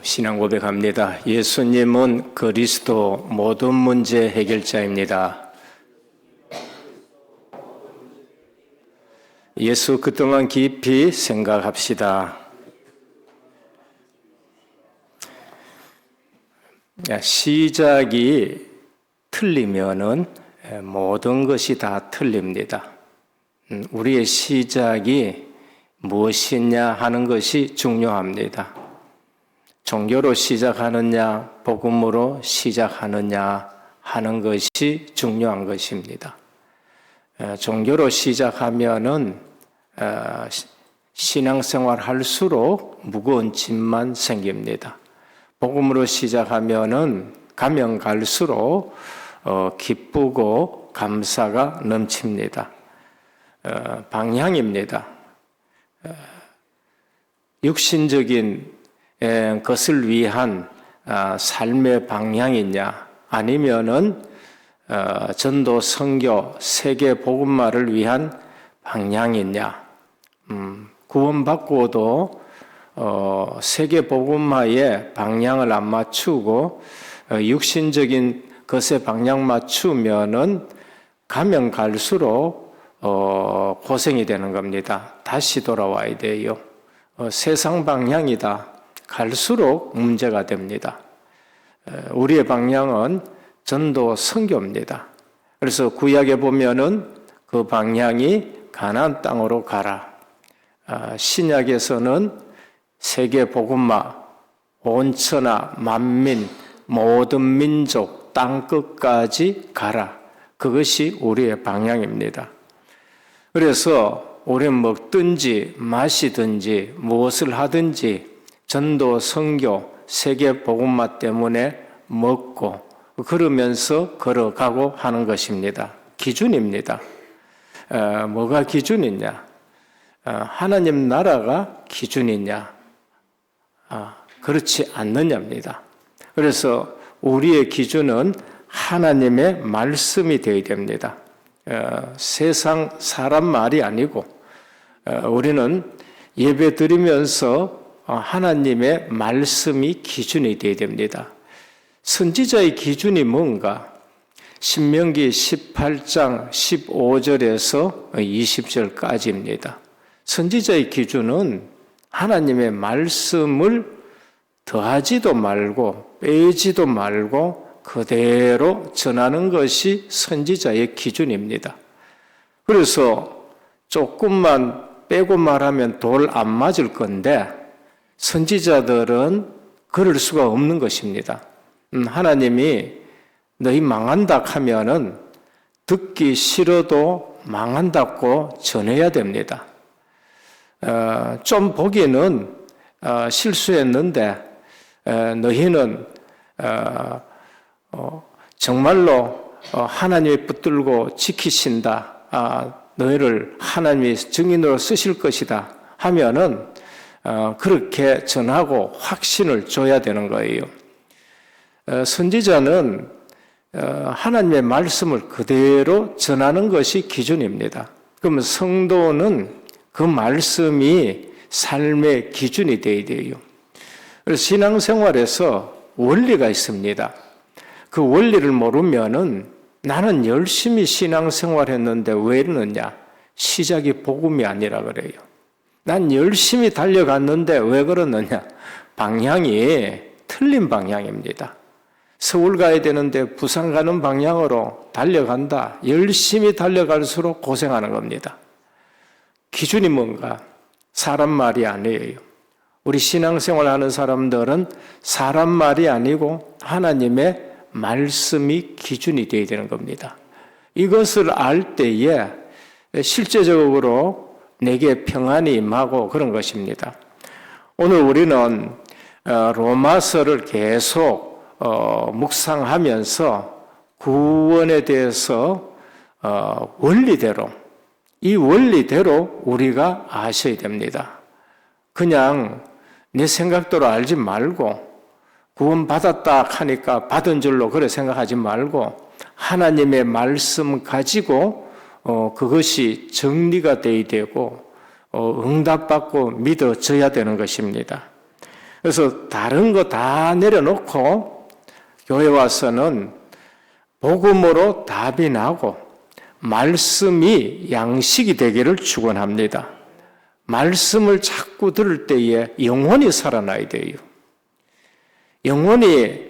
신앙 고백합니다. 예수님은 그리스도 모든 문제 해결자입니다. 예수 그동안 깊이 생각합시다. 시작이 틀리면은 모든 것이 다 틀립니다. 우리의 시작이 무엇이냐 하는 것이 중요합니다. 종교로 시작하느냐, 복음으로 시작하느냐 하는 것이 중요한 것입니다. 종교로 시작하면은 신앙생활 할수록 무거운 짐만 생깁니다. 복음으로 시작하면은 가면 갈수록 기쁘고 감사가 넘칩니다. 방향입니다. 육신적인 것을 위한 삶의 방향이냐, 아니면은 전도, 선교, 세계 복음화를 위한 방향이냐. 구원받고도 세계 복음화의 방향을 안 맞추고 육신적인 것에 방향 맞추면은 가면 갈수록 고생이 되는 겁니다. 다시 돌아와야 돼요. 세상 방향이다. 갈수록 문제가 됩니다. 우리의 방향은 전도 선교입니다. 그래서 구약에 보면은 그 방향이 가나안 땅으로 가라. 신약에서는 세계 복음화, 온 천하 만민 모든 민족 땅 끝까지 가라. 그것이 우리의 방향입니다. 그래서 우리는 먹든지 마시든지 무엇을 하든지 전도, 선교, 세계 복음화 때문에 먹고 그러면서 걸어가고 하는 것입니다. 기준입니다. 뭐가 기준이냐? 하나님 나라가 기준이냐? 그렇지 않느냐입니다. 그래서 우리의 기준은 하나님의 말씀이 되어야 됩니다. 세상 사람 말이 아니고 우리는 예배 드리면서 하나님의 말씀이 기준이 되어야 됩니다. 선지자의 기준이 뭔가? 신명기 18장 15절에서 20절까지입니다. 선지자의 기준은 하나님의 말씀을 더하지도 말고 빼지도 말고 그대로 전하는 것이 선지자의 기준입니다. 그래서 조금만 빼고 말하면 돌 안 맞을 건데 선지자들은 그럴 수가 없는 것입니다. 하나님이 너희 망한다 하면은 듣기 싫어도 망한다고 전해야 됩니다. 좀 보기에는 실수했는데 너희는 정말로 하나님이 붙들고 지키신다. 너희를 하나님이 증인으로 쓰실 것이다 하면은 그렇게 전하고 확신을 줘야 되는 거예요. 선지자는 하나님의 말씀을 그대로 전하는 것이 기준입니다. 그러면 성도는 그 말씀이 삶의 기준이 되어야 돼요. 그래서 신앙생활에서 원리가 있습니다. 그 원리를 모르면은 나는 열심히 신앙생활했는데 왜 이러느냐? 시작이 복음이 아니라 그래요. 난 열심히 달려갔는데 왜 그러느냐? 방향이 틀린 방향입니다. 서울 가야 되는데 부산 가는 방향으로 달려간다. 열심히 달려갈수록 고생하는 겁니다. 기준이 뭔가? 사람 말이 아니에요. 우리 신앙생활 하는 사람들은 사람 말이 아니고 하나님의 말씀이 기준이 되어야 되는 겁니다. 이것을 알 때에 실제적으로 내게 평안이 임하고 그런 것입니다. 오늘 우리는 로마서를 계속 묵상하면서 구원에 대해서 원리대로, 이 원리대로 우리가 아셔야 됩니다. 그냥 내 생각대로 알지 말고 구원 받았다 하니까 받은 줄로 그래 생각하지 말고 하나님의 말씀 가지고 그것이 정리가 돼야 되고 응답받고 믿어져야 되는 것입니다. 그래서 다른 거 다 내려놓고 교회 와서는 복음으로 답이 나고 말씀이 양식이 되기를 축원합니다. 말씀을 자꾸 들을 때에 영혼이 살아나야 돼요. 영혼이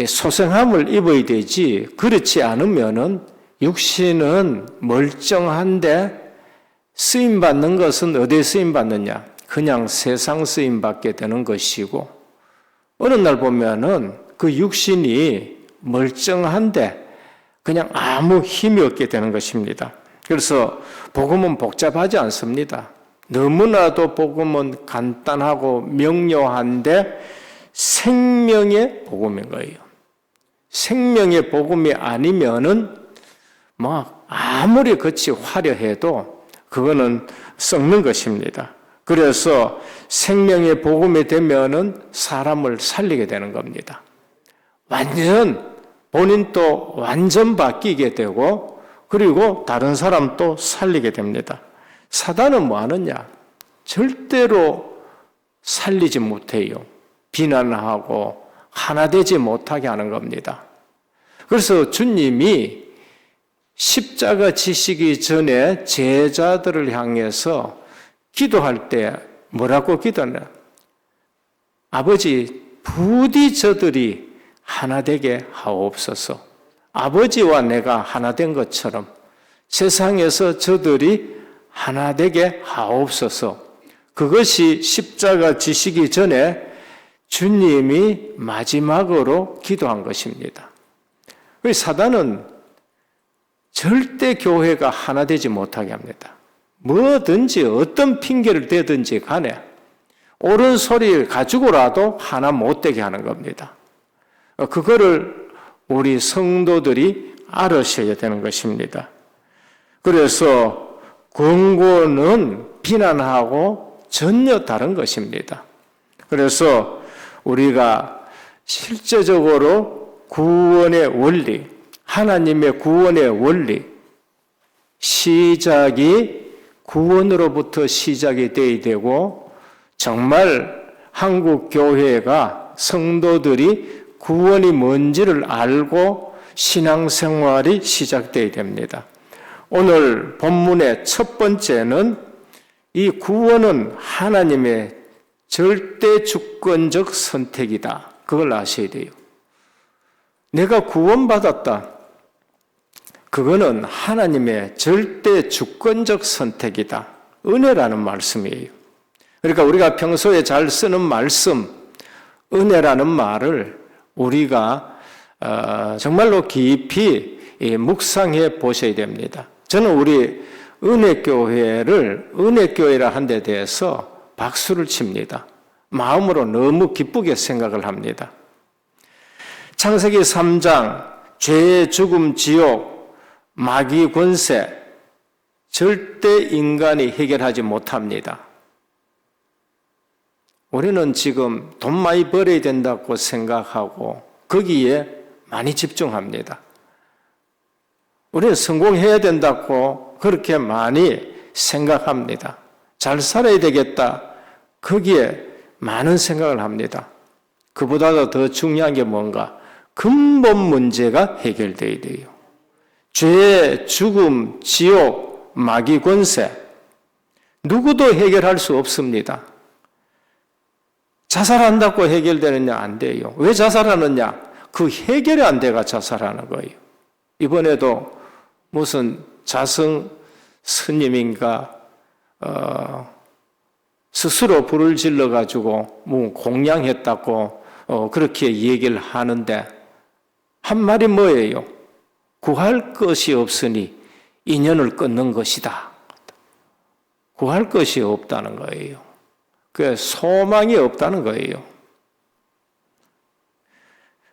소생함을 입어야 되지, 그렇지 않으면은 육신은 멀쩡한데 쓰임받는 것은 어디에 쓰임받느냐? 그냥 세상 쓰임받게 되는 것이고, 어느 날 보면은 그 육신이 멀쩡한데 그냥 아무 힘이 없게 되는 것입니다. 그래서 복음은 복잡하지 않습니다. 너무나도 복음은 간단하고 명료한데 생명의 복음인 거예요. 생명의 복음이 아니면은 아무리 그치 화려해도 그거는 썩는 것입니다. 그래서 생명의 복음이 되면은 사람을 살리게 되는 겁니다. 본인도 완전 바뀌게 되고, 그리고 다른 사람도 살리게 됩니다. 사단은 뭐 하느냐? 절대로 살리지 못해요. 비난하고 하나 되지 못하게 하는 겁니다. 그래서 주님이 십자가 지시기 전에 제자들을 향해서 기도할 때 뭐라고 기도하냐? 아버지, 부디 저들이 하나 되게 하옵소서. 아버지와 내가 하나 된 것처럼 세상에서 저들이 하나 되게 하옵소서. 그것이 십자가 지시기 전에 주님이 마지막으로 기도한 것입니다. 사단은 절대 교회가 하나 되지 못하게 합니다. 뭐든지 어떤 핑계를 대든지 간에 옳은 소리를 가지고라도 하나 못 되게 하는 겁니다. 그거를 우리 성도들이 알으셔야 되는 것입니다. 그래서 권고는 비난하고 전혀 다른 것입니다. 그래서 우리가 실제적으로 구원의 원리, 하나님의 구원의 원리, 시작이 구원으로부터 시작이 되어야 되고, 정말 한국 교회가 성도들이 구원이 뭔지를 알고 신앙생활이 시작되어야 됩니다. 오늘 본문의 첫 번째는 이 구원은 하나님의 절대 주권적 선택이다. 그걸 아셔야 돼요. 내가 구원받았다. 그거는 하나님의 절대 주권적 선택이다. 은혜라는 말씀이에요. 그러니까 우리가 평소에 잘 쓰는 말씀, 은혜라는 말을 우리가 정말로 깊이 묵상해 보셔야 됩니다. 저는 우리 은혜교회를 은혜교회라 한 데 대해서 박수를 칩니다. 마음으로 너무 기쁘게 생각을 합니다. 창세기 3장 죄의 죽음, 지옥, 마귀 권세 절대 인간이 해결하지 못합니다. 우리는 지금 돈 많이 벌어야 된다고 생각하고 거기에 많이 집중합니다. 우리는 성공해야 된다고 그렇게 많이 생각합니다. 잘 살아야 되겠다. 거기에 많은 생각을 합니다. 그보다도 더 중요한 게 뭔가? 근본 문제가 해결돼야 돼요. 죄, 죽음, 지옥, 마귀 권세 누구도 해결할 수 없습니다. 자살한다고 해결되느냐? 안 돼요. 왜 자살하느냐? 그 해결이 안 돼가 자살하는 거예요. 이번에도 무슨 자성 스님인가 스스로 불을 질러가지고 뭐 공양했다고 그렇게 얘기를 하는데 한 말이 뭐예요? 구할 것이 없으니 인연을 끊는 것이다. 구할 것이 없다는 거예요. 그 소망이 없다는 거예요.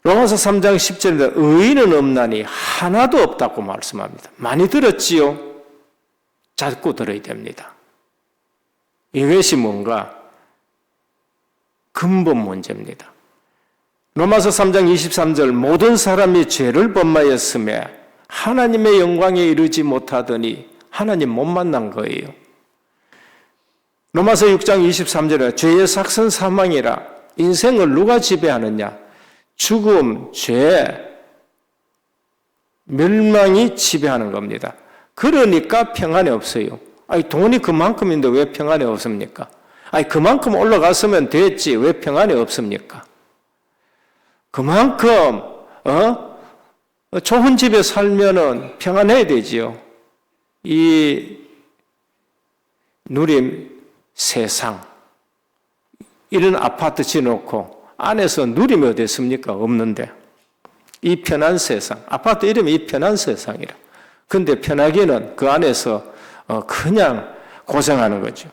로마서 3장 10절에 의인은 없나니 하나도 없다고 말씀합니다. 많이 들었지요? 자꾸 들어야 됩니다. 이것이 뭔가 근본 문제입니다. 로마서 3장 23절 모든 사람이 죄를 범하였음에 하나님의 영광에 이르지 못하더니 하나님 못 만난 거예요. 로마서 6장 23절에 죄의 삭은 사망이라 인생을 누가 지배하느냐? 죽음, 죄, 멸망이 지배하는 겁니다. 그러니까 평안이 없어요. 아니, 돈이 그만큼인데 왜 평안이 없습니까? 아니, 그만큼 올라갔으면 됐지. 왜 평안이 없습니까? 그만큼, 좋은 집에 살면은 평안해야 되지요. 이 누림 세상, 이런 아파트 지어놓고 안에서 누림이 어디 있습니까? 없는데. 이 편한 세상, 아파트 이름이 이 편한 세상이라. 근데 편하기는 그 안에서 그냥 고생하는 거죠.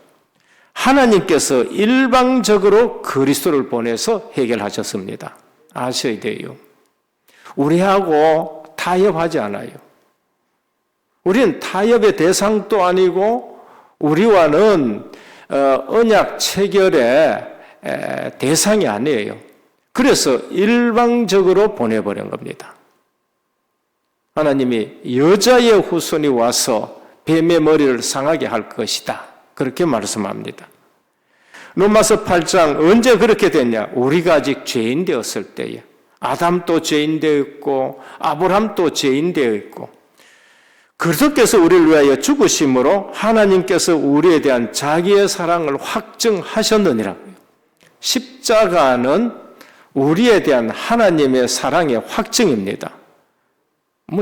하나님께서 일방적으로 그리스도를 보내서 해결하셨습니다. 아셔야 돼요. 우리하고 타협하지 않아요. 우리는 타협의 대상도 아니고 우리와는 언약 체결의 대상이 아니에요. 그래서 일방적으로 보내버린 겁니다. 하나님이 여자의 후손이 와서 뱀의 머리를 상하게 할 것이다. 그렇게 말씀합니다. 로마서 8장 언제 그렇게 됐냐? 우리가 아직 죄인 되었을 때에. 아담도 죄인 되어 있고 아브라함도 죄인 되어 있고 그리스도께서 우리를 위하여 죽으심으로 하나님께서 우리에 대한 자기의 사랑을 확증하셨느니라고요. 십자가는 우리에 대한 하나님의 사랑의 확증입니다.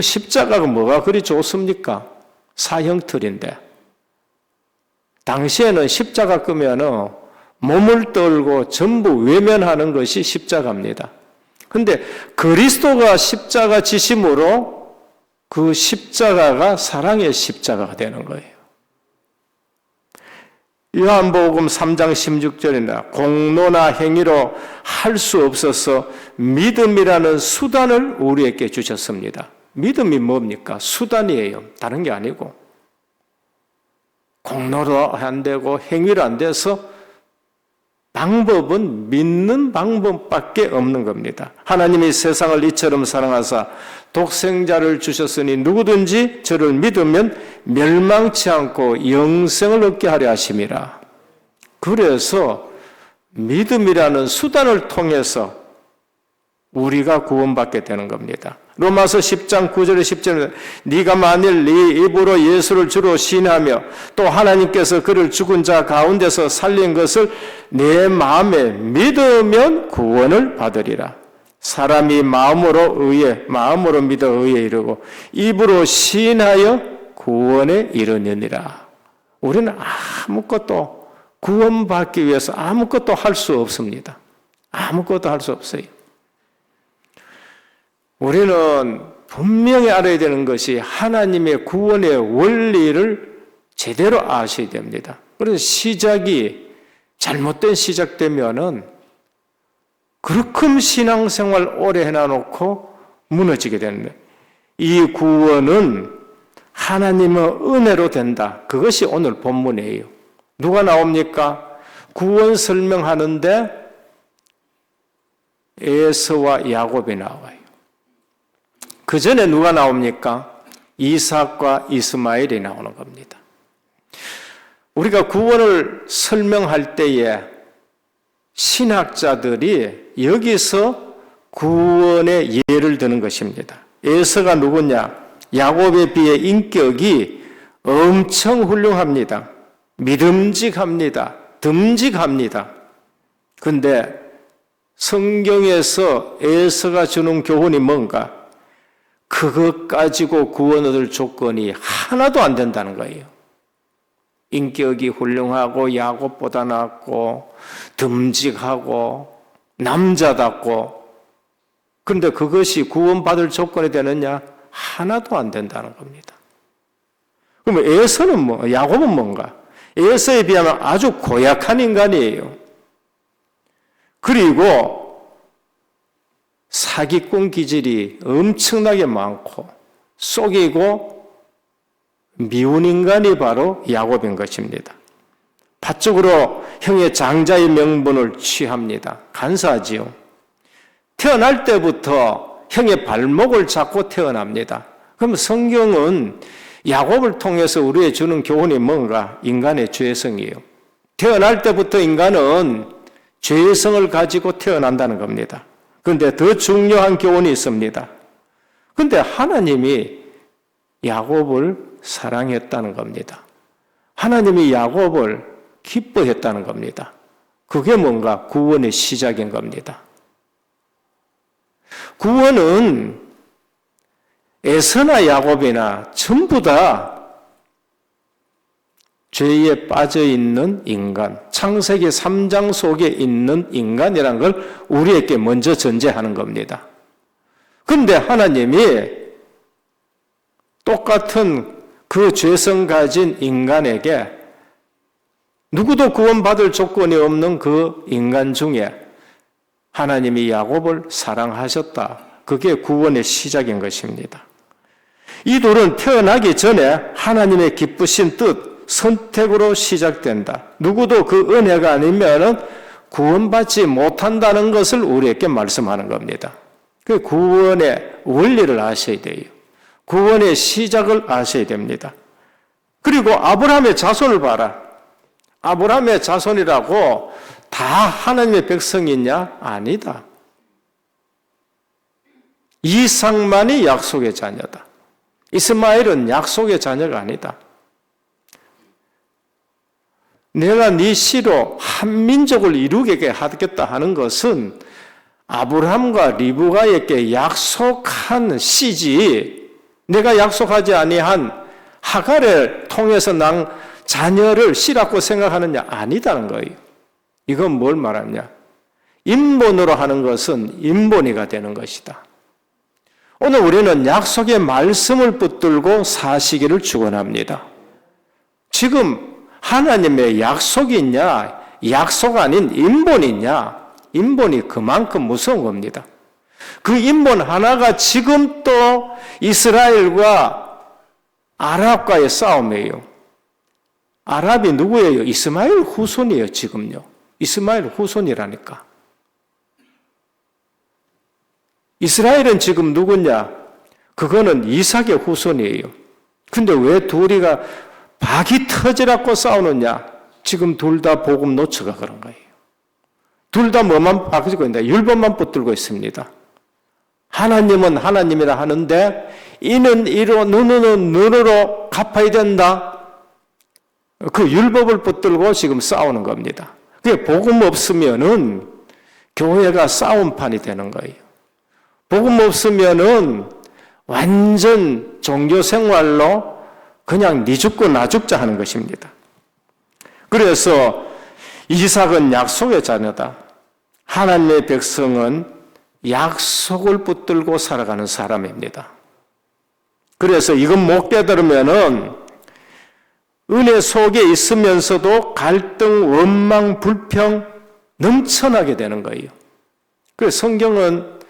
십자가가 뭐가 그리 좋습니까? 사형틀인데. 당시에는 십자가 끄면은 몸을 떨고 전부 외면하는 것이 십자가입니다. 근데 그리스도가 십자가 지심으로 그 십자가가 사랑의 십자가가 되는 거예요. 요한복음 3장 16절입니다. 공로나 행위로 할 수 없어서 믿음이라는 수단을 우리에게 주셨습니다. 믿음이 뭡니까? 수단이에요. 다른 게 아니고. 공로로 안 되고 행위로 안 돼서 방법은 믿는 방법밖에 없는 겁니다. 하나님이 세상을 이처럼 사랑하사 독생자를 주셨으니 누구든지 저를 믿으면 멸망치 않고 영생을 얻게 하려 하심이라. 그래서 믿음이라는 수단을 통해서 우리가 구원받게 되는 겁니다. 로마서 10장 9절에 10절에 네가 만일 네 입으로 예수를 주로 시인하며 또 하나님께서 그를 죽은 자 가운데서 살린 것을 내 마음에 믿으면 구원을 받으리라. 사람이 마음으로 믿어 의에 이르고 입으로 시인하여 구원에 이르느니라. 우리는 아무것도 구원받기 위해서 아무것도 할 수 없습니다. 아무것도 할 수 없어요. 우리는 분명히 알아야 되는 것이 하나님의 구원의 원리를 제대로 아셔야 됩니다. 그래서 시작이 잘못된 시작되면은 그렇게 신앙생활 오래 해놔놓고 무너지게 되는 거예요. 이 구원은 하나님의 은혜로 된다. 그것이 오늘 본문이에요. 누가 나옵니까? 구원 설명하는데 에서와 야곱이 나와요. 그 전에 누가 나옵니까? 이삭과 이스마엘이 나오는 겁니다. 우리가 구원을 설명할 때에 신학자들이 여기서 구원의 예를 드는 것입니다. 에서가 누구냐? 야곱에 비해 인격이 엄청 훌륭합니다. 믿음직합니다. 듬직합니다. 근데 성경에서 에서가 주는 교훈이 뭔가? 그것 가지고 구원 얻을 조건이 하나도 안 된다는 거예요. 인격이 훌륭하고 야곱보다 낫고 듬직하고 남자답고 그런데 그것이 구원받을 조건이 되느냐? 하나도 안 된다는 겁니다. 그러면 에서는 야곱은 뭔가? 에서에 비하면 아주 고약한 인간이에요. 그리고 사기꾼 기질이 엄청나게 많고 속이고 미운 인간이 바로 야곱인 것입니다. 파쪽으로 형의 장자의 명분을 취합니다. 간사하지요. 태어날 때부터 형의 발목을 잡고 태어납니다. 그럼 성경은 야곱을 통해서 우리에게 주는 교훈이 뭔가? 인간의 죄성이에요. 태어날 때부터 인간은 죄성을 가지고 태어난다는 겁니다. 그런데 더 중요한 교훈이 있습니다. 그런데 하나님이 야곱을 사랑했다는 겁니다. 하나님이 야곱을 기뻐했다는 겁니다. 그게 뭔가 구원의 시작인 겁니다. 구원은 에서나 야곱이나 전부 다 죄에 빠져 있는 인간, 창세기 3장 속에 있는 인간이라는 걸 우리에게 먼저 전제하는 겁니다. 그런데 하나님이 똑같은 그 죄성 가진 인간에게 누구도 구원받을 조건이 없는 그 인간 중에 하나님이 야곱을 사랑하셨다. 그게 구원의 시작인 것입니다. 이 둘은 태어나기 전에 하나님의 기쁘신 뜻, 선택으로 시작된다. 누구도 그 은혜가 아니면 구원받지 못한다는 것을 우리에게 말씀하는 겁니다. 그 구원의 원리를 아셔야 돼요. 구원의 시작을 아셔야 됩니다. 그리고 아브라함의 자손을 봐라. 아브라함의 자손이라고 다 하나님의 백성이냐? 아니다. 이삭만이 약속의 자녀다. 이스마엘은 약속의 자녀가 아니다. 내가 네 씨로 한 민족을 이루게 하겠다 하는 것은 아브라함과 리브가에게 약속한 씨지, 내가 약속하지 아니한 하갈을 통해서 난 자녀를 씨라고 생각하느냐? 아니다는 거예요. 이건 뭘 말하냐? 인본으로 하는 것은 인본이가 되는 것이다. 오늘 우리는 약속의 말씀을 붙들고 사시기를 축원합니다. 지금 하나님의 약속이 있냐? 약속 아닌 인본이 있냐? 인본이 그만큼 무서운 겁니다. 그 인본 하나가 지금 또 이스라엘과 아랍과의 싸움이에요. 아랍이 누구예요? 이스마엘 후손이에요, 지금요. 이스마엘 후손이라니까. 이스라엘은 지금 누구냐? 그거는 이삭의 후손이에요. 근데 왜 둘이가 박이 터지라고 싸우느냐? 지금 둘 다 복음 놓쳐가 그런 거예요. 둘 다 뭐만 가지고 있는데 율법만 붙들고 있습니다. 하나님은 하나님이라 하는데 이는 이로 눈은 눈으로 갚아야 된다. 그 율법을 붙들고 지금 싸우는 겁니다. 그게 복음 없으면은 교회가 싸움판이 되는 거예요. 복음 없으면은 완전 종교 생활로 그냥 니 죽고 나 죽자 하는 것입니다. 그래서 이삭은 약속의 자녀다. 하나님의 백성은 약속을 붙들고 살아가는 사람입니다. 그래서 이건 못 깨달으면은 은혜 속에 있으면서도 갈등, 원망, 불평 넘쳐나게 되는 거예요. 그래서 성경은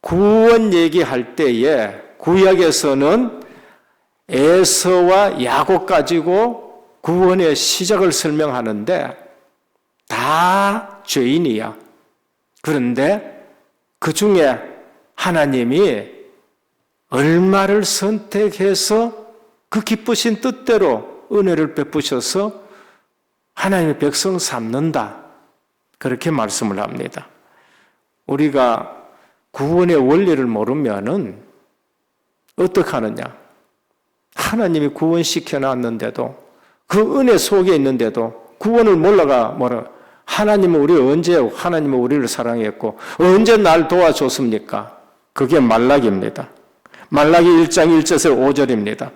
구원 얘기할 때에 구약에서는 에서와 야곱 가지고 구원의 시작을 설명하는데 다 죄인이야. 그런데 그 중에 하나님이 얼마를 선택해서 그 기쁘신 뜻대로 은혜를 베푸셔서 하나님의 백성 삼는다. 그렇게 말씀을 합니다. 우리가 구원의 원리를 모르면은 어떻게 하느냐? 하나님이 구원시켜 놨는데도 그 은혜 속에 있는데도 구원을 몰라가 하나님은 하나님은 우리를 사랑했고 언제 날 도와줬습니까? 그게 말라기입니다. 말라기 1장 1절에서 5절입니다.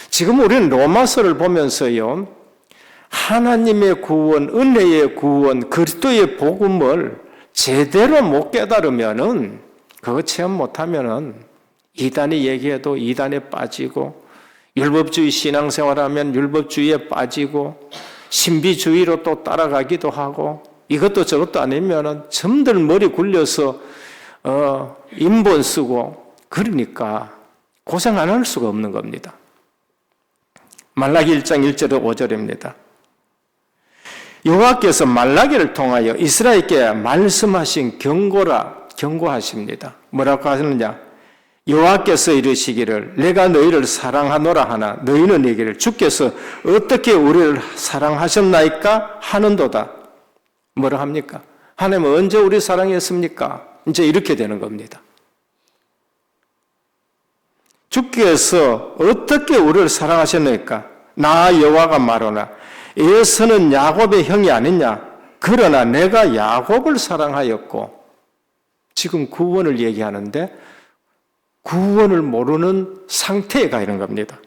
지금 우리는 로마서를 보면서요, 하나님의 구원, 은혜의 구원, 그리스도의 복음을 제대로 못 깨달으면은, 그거 체험 못하면은 이단이 얘기해도 이단에 빠지고, 율법주의 신앙생활하면 율법주의에 빠지고, 신비주의로 또 따라가기도 하고, 이것도 저것도 아니면은 점들 머리 굴려서 인본 쓰고, 그러니까 고생 안 할 수가 없는 겁니다. 말라기 1장 1절에 5절입니다. 여호와께서 말라기를 통하여 이스라엘께 말씀하신 경고하십니다. 뭐라고 하시느냐? 여호와께서 이르시기를 내가 너희를 사랑하노라 하나 너희는 얘기를 주께서 어떻게 우리를 사랑하셨나이까 하는도다. 뭐라 합니까? 하나님은 언제 우리 사랑했습니까? 이제 이렇게 되는 겁니다. 주께서 어떻게 우리를 사랑하셨습니까? 나 여호와가 말하노라 에서는 야곱의 형이 아니냐? 그러나 내가 야곱을 사랑하였고, 지금 구원을 얘기하는데 구원을 모르는 상태에 가 있는 겁니다.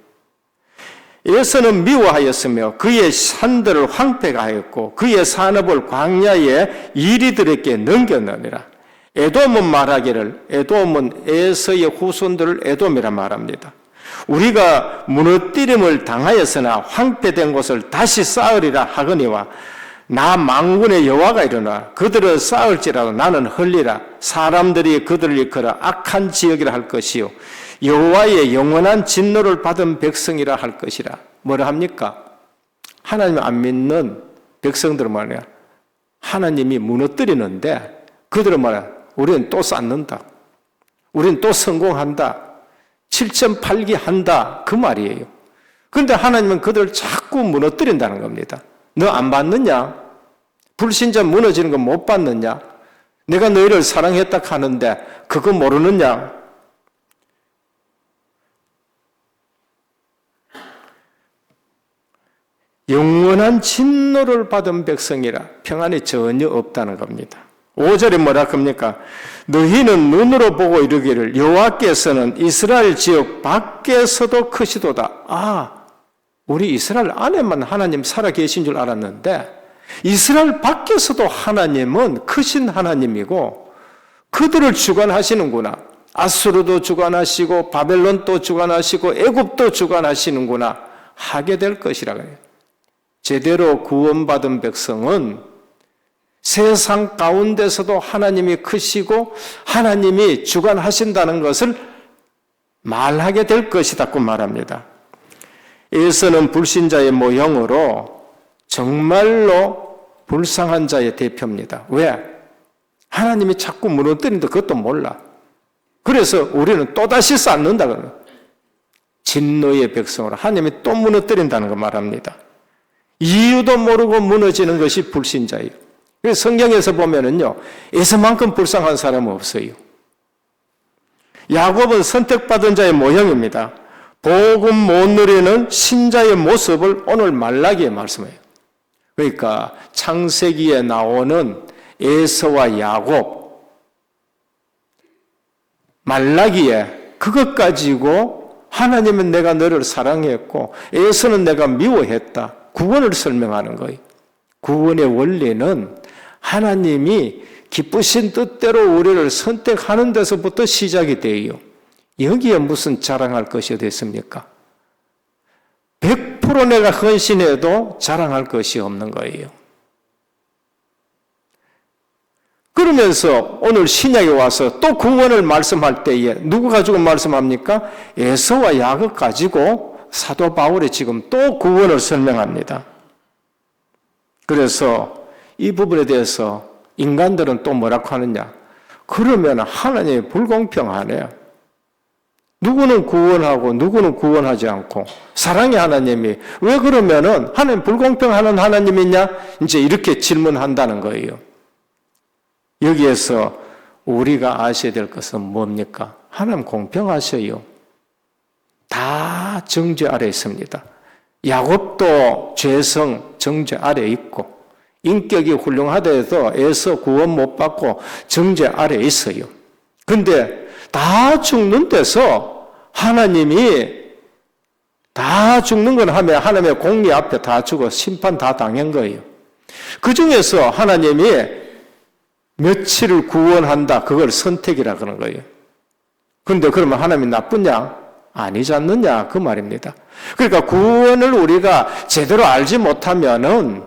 에서는 미워하였으며 그의 산들을 황폐가 하였고 그의 산업을 광야의 이리들에게 넘겼느니라. 에돔은 말하기를, 에돔은 에서의 후손들을 에돔이라 말합니다. 우리가 무너뜨림을 당하였으나 황폐된 곳을 다시 쌓으리라 하거니와 나 만군의 여호와가 이르노라. 그들은 쌓을지라도 나는 헐리라. 사람들이 그들을 일컬어 악한 지역이라 할 것이요 여호와의 영원한 진노를 받은 백성이라 할 것이라. 뭐라 합니까? 하나님 안 믿는 백성들은 말이야, 하나님이 무너뜨리는데 그들은 말이야, 우리는 또 쌓는다, 우리는 또 성공한다, 7.8기 한다, 그 말이에요. 그런데 하나님은 그들을 자꾸 무너뜨린다는 겁니다. 너 안 받느냐? 불신자 무너지는 거 못 받느냐? 내가 너희를 사랑했다 하는데 그거 모르느냐? 영원한 진노를 받은 백성이라 평안이 전혀 없다는 겁니다. 5절에 뭐라 합니까? 너희는 눈으로 보고 이르기를 여호와께서는 이스라엘 지역 밖에서도 크시도다. 우리 이스라엘 안에만 하나님 살아계신 줄 알았는데 이스라엘 밖에서도 하나님은 크신 하나님이고 그들을 주관하시는구나. 아수르도 주관하시고 바벨론도 주관하시고 애굽도 주관하시는구나 하게 될 것이라 그래요. 제대로 구원받은 백성은 세상 가운데서도 하나님이 크시고 하나님이 주관하신다는 것을 말하게 될 것이라고 말합니다. 에서는 불신자의 모형으로 정말로 불쌍한 자의 대표입니다. 왜? 하나님이 자꾸 무너뜨리는데 그것도 몰라. 그래서 우리는 또다시 쌓는다. 진노의 백성으로 하나님이 또 무너뜨린다는 거 말합니다. 이유도 모르고 무너지는 것이 불신자예요. 그래서 성경에서 보면은요, 에서만큼 불쌍한 사람은 없어요. 야곱은 선택받은 자의 모형입니다. 복음 못 누리는 신자의 모습을 오늘 말라기에 말씀해요. 그러니까 창세기에 나오는 에서와 야곱, 말라기에 그것 가지고 하나님은 내가 너를 사랑했고 에서는 내가 미워했다. 구원을 설명하는 거예요. 구원의 원리는 하나님이 기쁘신 뜻대로 우리를 선택하는 데서부터 시작이 돼요. 여기에 무슨 자랑할 것이 됐습니까? 100% 내가 헌신해도 자랑할 것이 없는 거예요. 그러면서 오늘 신약에 와서 또 구원을 말씀할 때에 누구 가지고 말씀합니까? 에서와 야곱 가지고 사도 바울이 지금 또 구원을 설명합니다. 그래서 이 부분에 대해서 인간들은 또 뭐라고 하느냐? 그러면 하나님이 불공평하네요. 누구는 구원하고 누구는 구원하지 않고 사랑의 하나님이 왜 그러면은 하나님 불공평하는 하나님이냐? 이제 이렇게 질문한다는 거예요. 여기에서 우리가 아셔야 될 것은 뭡니까? 하나님 공평하셔요. 다 정죄 아래 있습니다. 야곱도 죄성 정죄 아래 있고 인격이 훌륭하다 해서 애서 구원 못 받고 정죄 아래 있어요. 근데 다 죽는 데서 하나님이 다 죽는 건 하면 하나님의 공의 앞에 다 죽어 심판 다 당한 거예요. 그 중에서 하나님이 며칠을 구원한다. 그걸 선택이라 그러는 거예요. 그런데 그러면 하나님이 나쁘냐? 아니지 않느냐? 그 말입니다. 그러니까 구원을 우리가 제대로 알지 못하면은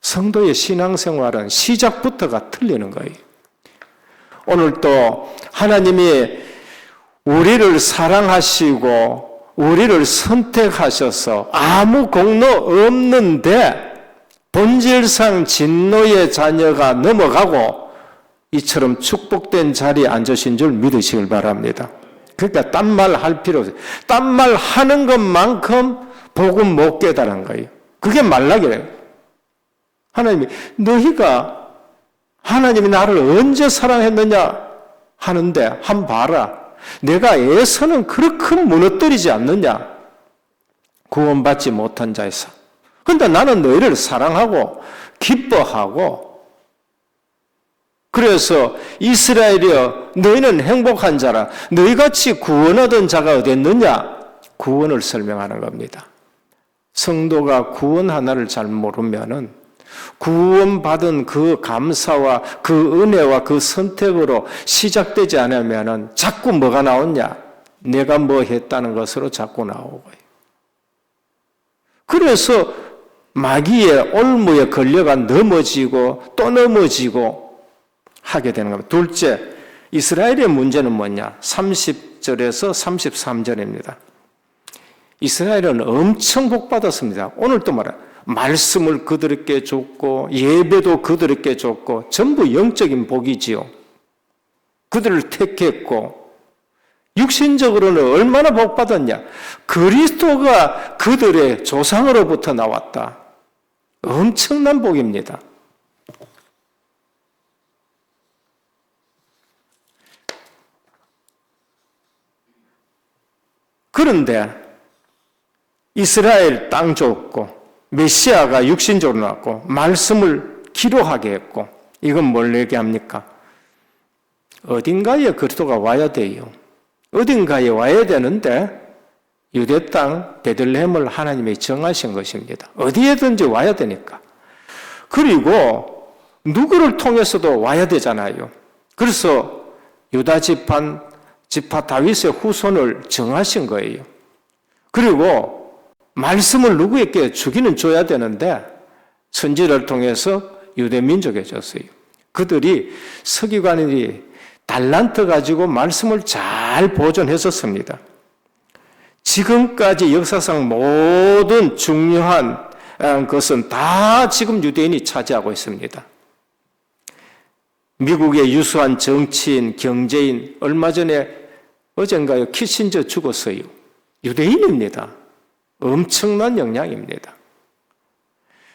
성도의 신앙생활은 시작부터가 틀리는 거예요. 오늘 또 하나님이 우리를 사랑하시고 우리를 선택하셔서 아무 공로 없는데 본질상 진노의 자녀가 넘어가고 이처럼 축복된 자리에 앉으신 줄 믿으시길 바랍니다. 그러니까 딴말 할 필요 없어요. 딴말 하는 것만큼 복음 못 깨달은 거예요. 그게 말라기래요. 하나님이 너희가 하나님이 나를 언제 사랑했느냐 하는데 한번 봐라. 내가 애서는 그렇게 무너뜨리지 않느냐. 구원받지 못한 자에서. 그런데 나는 너희를 사랑하고 기뻐하고 그래서 이스라엘이여 너희는 행복한 자라. 너희같이 구원 얻은 자가 어디 있느냐. 구원을 설명하는 겁니다. 성도가 구원 하나를 잘 모르면은 구원받은 그 감사와 그 은혜와 그 선택으로 시작되지 않으면은 자꾸 뭐가 나오냐? 내가 뭐 했다는 것으로 자꾸 나오고요. 그래서 마귀의 올무에 걸려가 넘어지고 또 넘어지고 하게 되는 겁니다. 둘째, 이스라엘의 문제는 뭐냐? 30절에서 33절입니다. 이스라엘은 엄청 복받았습니다. 오늘 또 말해요. 말씀을 그들에게 줬고 예배도 그들에게 줬고 전부 영적인 복이지요. 그들을 택했고 육신적으로는 얼마나 복받았냐. 그리스도가 그들의 조상으로부터 나왔다. 엄청난 복입니다. 그런데 이스라엘 땅 줬고 메시아가 육신적으로 나왔고 말씀을 기록하게 했고 이건 뭘 얘기합니까? 어딘가에 그리스도가 와야 돼요. 어딘가에 와야 되는데 유대 땅 베들레헴을 하나님이 정하신 것입니다. 어디에든지 와야 되니까. 그리고 누구를 통해서도 와야 되잖아요. 그래서 유다 지파 다윗의 후손을 정하신 거예요. 그리고 말씀을 누구에게 주기는 줘야 되는데 선지를 통해서 유대 민족에 줬어요. 그들이 서기관들이 달란트 가지고 말씀을 잘 보존했었습니다. 지금까지 역사상 모든 중요한 것은 다 지금 유대인이 차지하고 있습니다. 미국의 유수한 정치인, 경제인, 얼마 전에 어젠가요 키신저 죽었어요. 유대인입니다. 엄청난 영향입니다.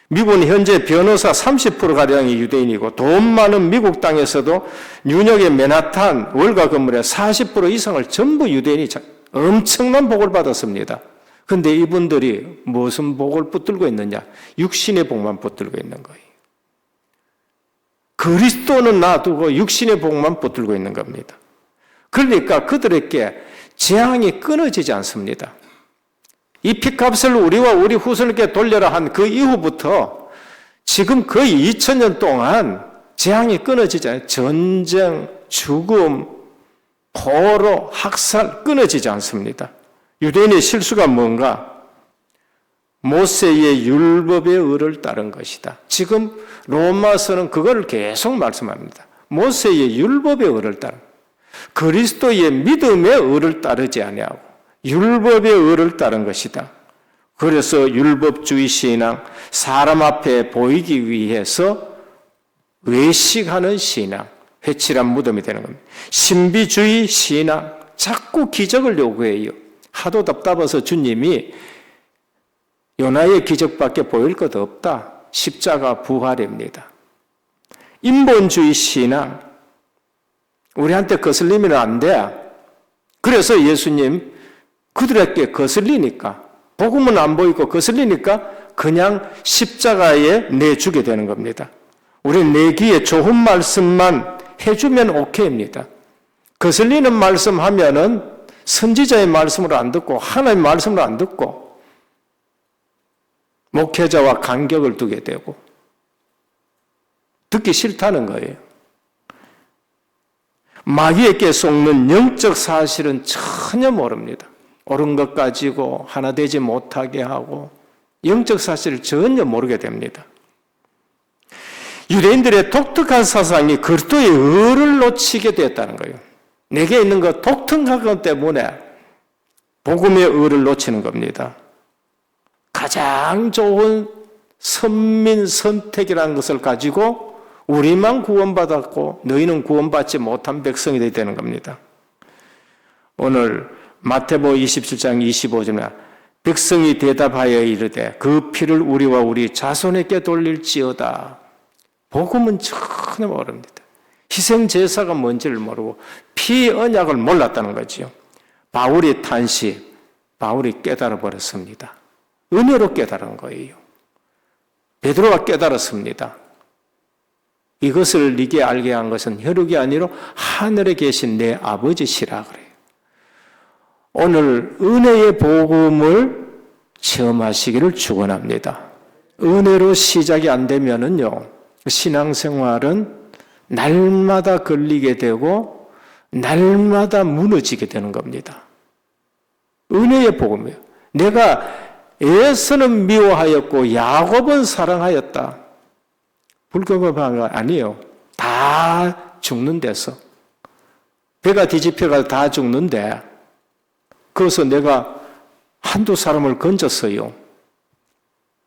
미국은 현재 변호사 30%가량이 유대인이고 돈 많은 미국 땅에서도 뉴욕의 맨하탄 월가 건물의 40% 이상을 전부 유대인이 엄청난 복을 받았습니다. 그런데 이분들이 무슨 복을 붙들고 있느냐? 육신의 복만 붙들고 있는 거예요. 그리스도는 놔두고 육신의 복만 붙들고 있는 겁니다. 그러니까 그들에게 재앙이 끊어지지 않습니다. 이 핏값을 우리와 우리 후손에게 돌려라 한 그 이후부터 지금 거의 2000년 동안 재앙이 끊어지지 않아요. 전쟁, 죽음, 포로, 학살 끊어지지 않습니다. 유대인의 실수가 뭔가? 모세의 율법의 의를 따른 것이다. 지금 로마서는 그걸 계속 말씀합니다. 모세의 율법의 의를 따른 그리스도의 믿음의 의를 따르지 아니하고 율법의 의를 따른 것이다. 그래서 율법주의 신앙, 사람 앞에 보이기 위해서 외식하는 신앙, 회칠한 무덤이 되는 겁니다. 신비주의 신앙, 자꾸 기적을 요구해요. 하도 답답해서 주님이 요나의 기적밖에 보일 것 없다. 십자가 부활입니다. 인본주의 신앙, 우리한테 거슬리면 안 돼. 그래서 예수님 그들에게 거슬리니까 복음은 안 보이고 거슬리니까 그냥 십자가에 내주게 되는 겁니다. 우리는 내기에 좋은 말씀만 해주면 오케이입니다. 거슬리는 말씀 하면은 선지자의 말씀으로 안 듣고 하나님의 말씀으로 안 듣고 목회자와 간격을 두게 되고 듣기 싫다는 거예요. 마귀에게 속는 영적 사실은 전혀 모릅니다. 옳은 것 가지고 하나 되지 못하게 하고 영적 사실을 전혀 모르게 됩니다. 유대인들의 독특한 사상이 그리스도의 의를 놓치게 됐다는 거예요. 내게 있는 것 독특한 것 때문에 복음의 의를 놓치는 겁니다. 가장 좋은 선민 선택이라는 것을 가지고 우리만 구원받았고 너희는 구원받지 못한 백성이 되는 겁니다. 오늘 마태복음 27장 25절에 백성이 대답하여 이르되 그 피를 우리와 우리 자손에게 돌릴지어다. 복음은 전혀 모릅니다. 희생 제사가 뭔지를 모르고 피 언약을 몰랐다는 거지요. 바울이 탄식, 바울이 깨달아 버렸습니다. 은혜로 깨달은 거예요. 베드로가 깨달았습니다. 이것을 네게 알게 한 것은 혈육이 아니라 하늘에 계신 내 아버지시라 그래요. 오늘 은혜의 복음을 체험하시기를 축원합니다. 은혜로 시작이 안 되면은요, 신앙생활은 날마다 걸리게 되고 날마다 무너지게 되는 겁니다. 은혜의 복음이에요. 내가 에서는 미워하였고 야곱은 사랑하였다. 불교가 아니에요. 다 죽는 데서. 배가 뒤집혀가 다 죽는데 그래서 내가 한두 사람을 건졌어요.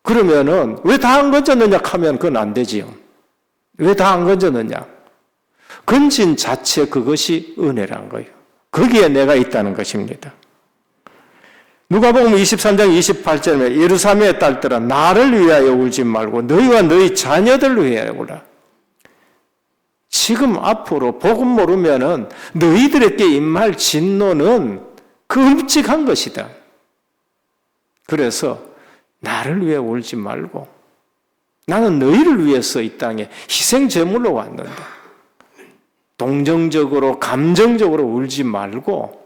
그러면은 왜 다 안 건졌느냐 하면 그건 안 되지요. 왜 다 안 건졌느냐? 건진 자체 그것이 은혜란 거예요. 거기에 내가 있다는 것입니다. 누가복음 23장 28절에 예루살렘의 딸들아 나를 위하여 울지 말고 너희와 너희 자녀들을 위하여 울라. 지금 앞으로 복음 모르면은 너희들에게 임할 진노는 끔찍한 것이다. 그래서 나를 위해 울지 말고 나는 너희를 위해서 이 땅에 희생 제물로 왔는데 동정적으로 감정적으로 울지 말고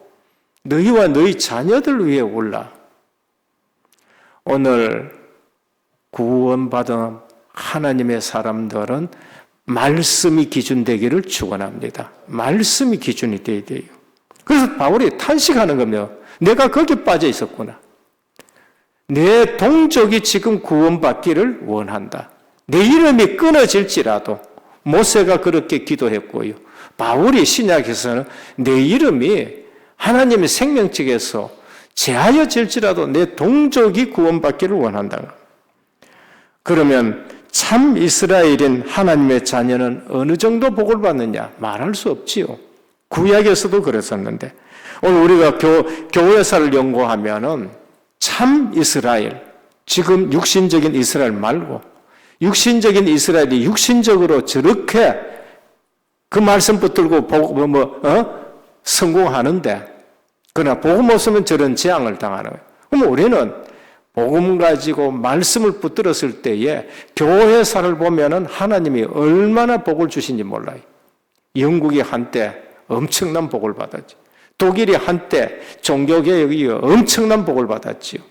너희와 너희 자녀들을 위해 울라. 오늘 구원받은 하나님의 사람들은 말씀이 기준 되기를 축원합니다. 말씀이 기준이 되어야 돼요. 그래서 바울이 탄식하는 겁니다. 내가 거기 빠져 있었구나. 내 동족이 지금 구원받기를 원한다. 내 이름이 끊어질지라도 모세가 그렇게 기도했고요. 바울이 신약에서는 내 이름이 하나님의 생명책에서 제하여질지라도 내 동족이 구원받기를 원한다. 그러면 참 이스라엘인 하나님의 자녀는 어느 정도 복을 받느냐? 말할 수 없지요. 구약에서도 그랬었는데 오늘 우리가 교회사를 연구하면은 참 이스라엘, 지금 육신적인 이스라엘 말고 육신적인 이스라엘이 육신적으로 저렇게 그 말씀 붙들고 성공하는데 그러나 복음 없으면 저런 재앙을 당하는 거예요. 그럼 우리는 복음 가지고 말씀을 붙들었을 때에 교회사를 보면은 하나님이 얼마나 복을 주신지 몰라요. 영국이 한때 엄청난 복을 받았지. 독일이 한때 종교개혁이 엄청난 복을 받았지요.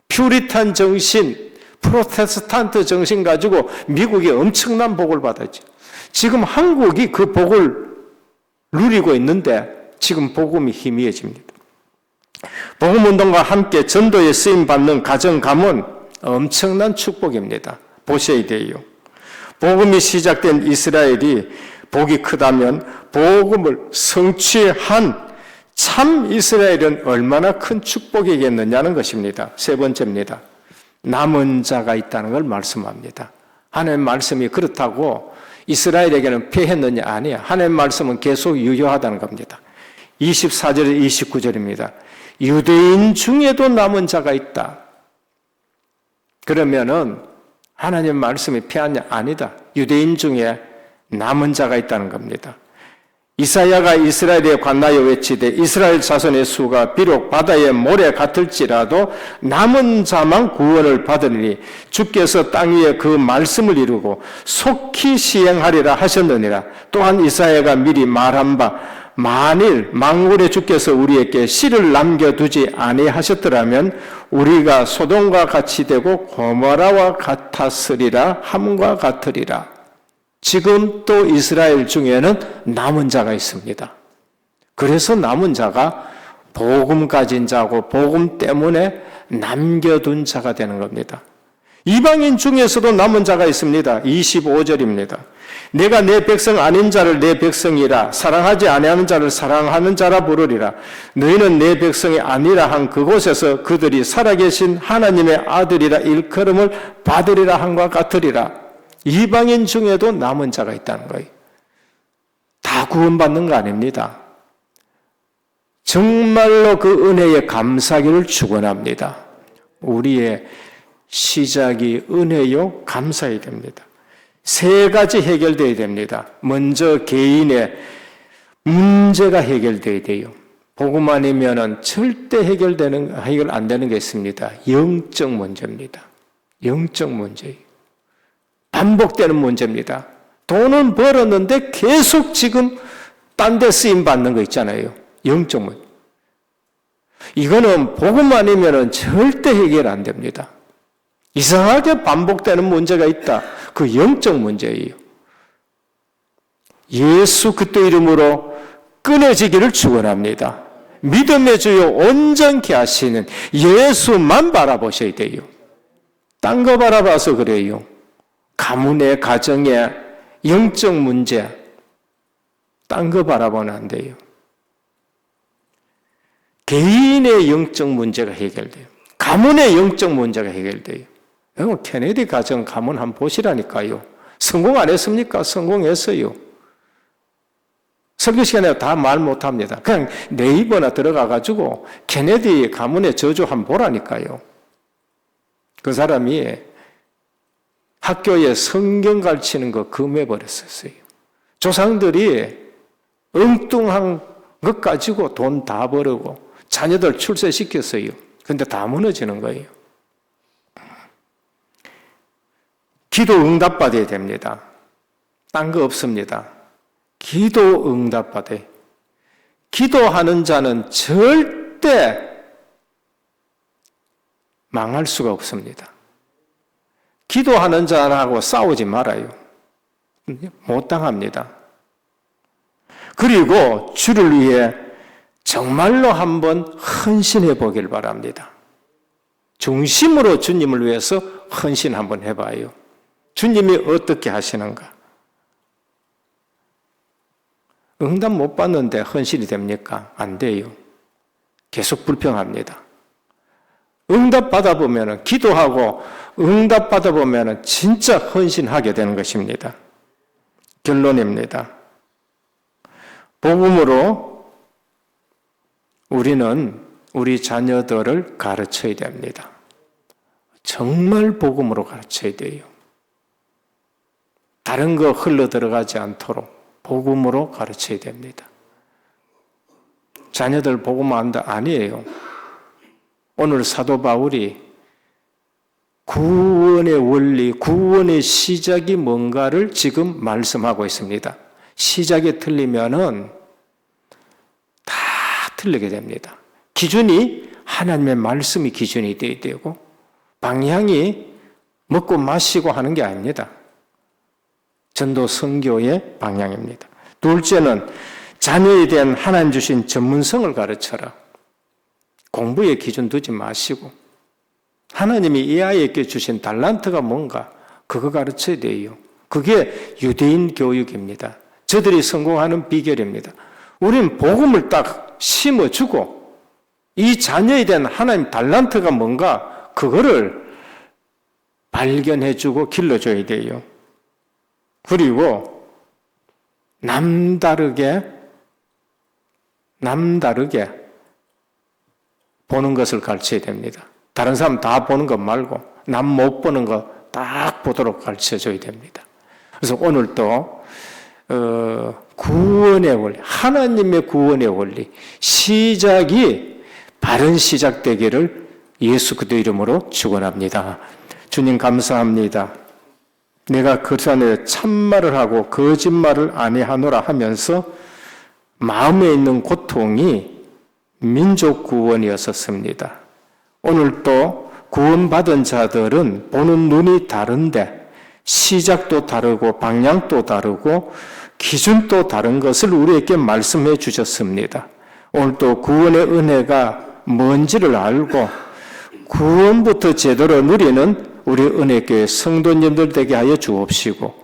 퓨리탄 정신, 프로테스탄트 정신 가지고 미국이 엄청난 복을 받았죠. 지금 한국이 그 복을 누리고 있는데 지금 복음이 희미해집니다. 복음운동과 함께 전도에 쓰임받는 가정 가문 엄청난 축복입니다. 보셔야 돼요. 복음이 시작된 이스라엘이 복이 크다면 복음을 성취한 참 이스라엘은 얼마나 큰 축복이겠느냐는 것입니다. 세 번째입니다. 남은 자가 있다는 걸 말씀합니다. 하나님의 말씀이 그렇다고 이스라엘에게는 패했느냐? 아니야. 하나님의 말씀은 계속 유효하다는 겁니다. 24절 29절입니다. 유대인 중에도 남은 자가 있다. 그러면은 하나님의 말씀이 패하냐? 아니다. 유대인 중에 남은 자가 있다는 겁니다. 이사야가 이스라엘에 관하여 외치되 이스라엘 자손의 수가 비록 바다의 모래 같을지라도 남은 자만 구원을 받으리니 주께서 땅 위에 그 말씀을 이루고 속히 시행하리라 하셨느니라. 또한 이사야가 미리 말한 바 만일 만군의 주께서 우리에게 씨를 남겨두지 아니하셨더라면 우리가 소돔과 같이 되고 고모라와 같았으리라 함과 같으리라. 지금 또 이스라엘 중에는 남은 자가 있습니다. 그래서 남은 자가 복음 가진 자고 복음 때문에 남겨둔 자가 되는 겁니다. 이방인 중에서도 남은 자가 있습니다. 25절입니다. 내가 내 백성 아닌 자를 내 백성이라 사랑하지 아니하는 자를 사랑하는 자라 부르리라. 너희는 내 백성이 아니라 한 그곳에서 그들이 살아계신 하나님의 아들이라 일컬음을 받으리라 함과 같으리라. 이방인 중에도 남은 자가 있다는 거예요. 다 구원받는 거 아닙니다. 정말로 그 은혜에 감사하기를 축원합니다. 우리의 시작이 은혜요 감사해야 됩니다. 세 가지 해결되어야 됩니다. 먼저 개인의 문제가 해결되어야 돼요. 복음 아니면은 절대 해결 안 되는 게 있습니다. 영적 문제입니다. 영적 문제예요. 반복되는 문제입니다. 돈은 벌었는데 계속 지금 딴 데 쓰임 받는 거 있잖아요. 영적 문제. 이거는 복음 아니면은 절대 해결 안 됩니다. 이상하게 반복되는 문제가 있다. 그 영적 문제예요. 예수 그리스도 이름으로 끊어지기를 축원합니다. 믿음의 주요 온전케 하시는 예수만 바라보셔야 돼요. 딴 거 바라봐서 그래요. 가문의 가정의 영적 문제, 딴 거 바라보면 안 돼요. 개인의 영적 문제가 해결돼요. 가문의 영적 문제가 해결돼요. 케네디 가정 가문 한번 보시라니까요. 성공 안 했습니까? 성공했어요. 설교 시간에 다 말 못합니다. 그냥 네이버나 들어가가지고 케네디 가문의 저주 한번 보라니까요. 그 사람이 학교에 성경 가르치는 거 금해버렸었어요. 조상들이 엉뚱한 것 가지고 돈 다 벌고 자녀들 출세시켰어요. 근데 다 무너지는 거예요. 기도 응답받아야 됩니다. 딴 거 없습니다. 기도 응답받아요. 기도하는 자는 절대 망할 수가 없습니다. 기도하는 자하고 싸우지 말아요. 못 당합니다. 그리고 주를 위해 정말로 한번 헌신해 보길 바랍니다. 중심으로 주님을 위해서 헌신 한번 해봐요. 주님이 어떻게 하시는가? 응답 못 받는데 헌신이 됩니까? 안 돼요. 계속 불평합니다. 응답 받아보면, 기도하고 응답 받아보면 진짜 헌신하게 되는 것입니다. 결론입니다. 복음으로 우리는 우리 자녀들을 가르쳐야 됩니다. 정말 복음으로 가르쳐야 돼요. 다른 거 흘러 들어가지 않도록 복음으로 가르쳐야 됩니다. 자녀들 복음 안다 아니에요. 오늘 사도 바울이 구원의 원리, 구원의 시작이 뭔가를 지금 말씀하고 있습니다. 시작이 틀리면은 다 틀리게 됩니다. 기준이 하나님의 말씀이 기준이 되어야 되고 방향이 먹고 마시고 하는 게 아닙니다. 전도 선교의 방향입니다. 둘째는 자녀에 대한 하나님 주신 전문성을 가르쳐라. 공부에 기준 두지 마시고 하나님이 이 아이에게 주신 달란트가 뭔가 그거 가르쳐야 돼요. 그게 유대인 교육입니다. 저들이 성공하는 비결입니다. 우리는 복음을 딱 심어주고 이 자녀에 대한 하나님 달란트가 뭔가 그거를 발견해주고 길러줘야 돼요. 그리고 남다르게 보는 것을 가르쳐야 됩니다. 다른 사람 다 보는 것 말고 남 못 보는 거 딱 보도록 가르쳐줘야 됩니다. 그래서 오늘도 구원의 원리, 하나님의 구원의 원리, 시작이 바른 시작되기를 예수 그리스도 이름으로 축원합니다. 주님 감사합니다. 내가 그 전에 참말을 하고 거짓말을 아니하노라 하면서 마음에 있는 고통이 민족 구원이었었습니다. 오늘 또 구원받은 자들은 보는 눈이 다른데 시작도 다르고 방향도 다르고 기준도 다른 것을 우리에게 말씀해 주셨습니다. 오늘 또 구원의 은혜가 뭔지를 알고 구원부터 제대로 누리는 우리 은혜교회 성도님들 되게 하여 주옵시고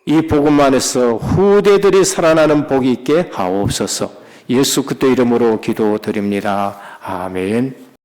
이 복음 안에서 후대들이 살아나는 복이 있게 하옵소서. 예수 그리스도 이름으로 기도드립니다. 아멘.